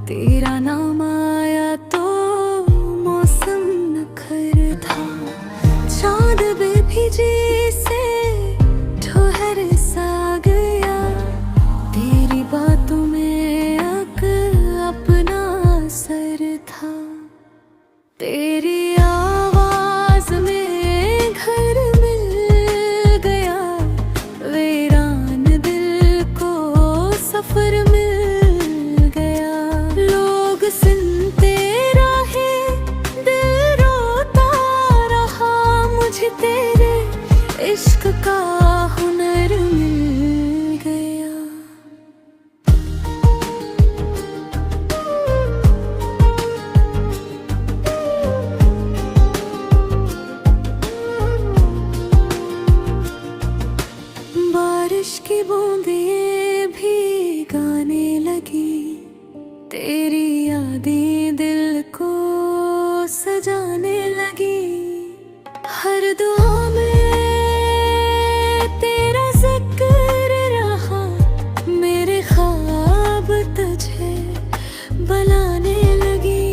तेरा नाम आया तो मौसम नखर था, चांद बेभीजी से ठोहर सा गया। तेरी बातों में अपना असर था, तेरी आवाज में घर मिल गया। वीरान दिल को सफर मिल गया। लोग सुनते रहे, दिल रोता रहा। मुझे तेरे इश्क का हुनर मिल गया। बारिश की बूंदें भी गाने लगी, तेरी यादें दिल को सजाने लगी। हर दुआ में तेरा जिक्र रहा, मेरे ख्वाब तुझे बुलाने लगी।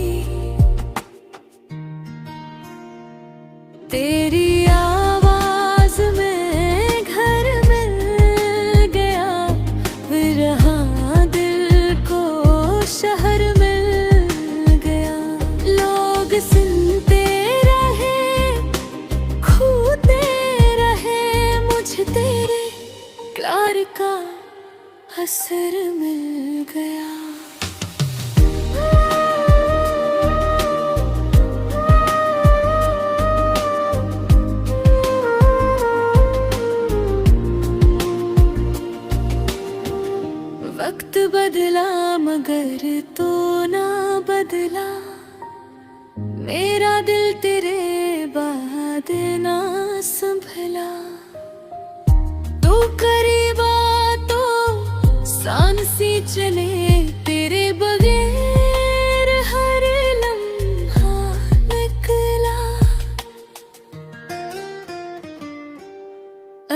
तेरी आवाज में घर मिल गया। फिर हाँ दिल को शहर मिल गया। लोग सुनते रहे, खूते रहे। मुझे तेरे प्यार का असर मिल गया। वक्त बदला मगर तो ना बदला, मेरा दिल तेरे बाद ना संभला। तू करीब आ तो सान सी चले, तेरे बगैर हर लम्हा निकला।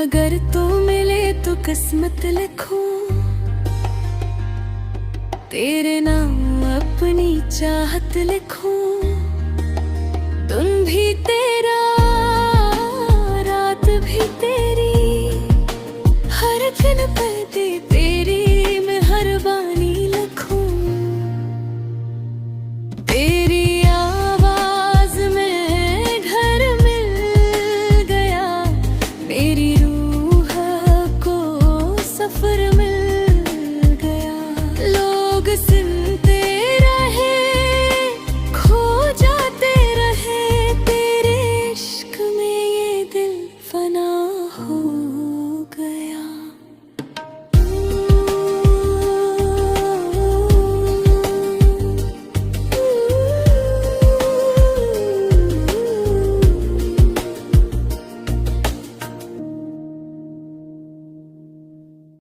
अगर तू मिले तो किस्मत लिखूं, तेरे नाम अपनी चाहत लिखूं। तुम भी तेरा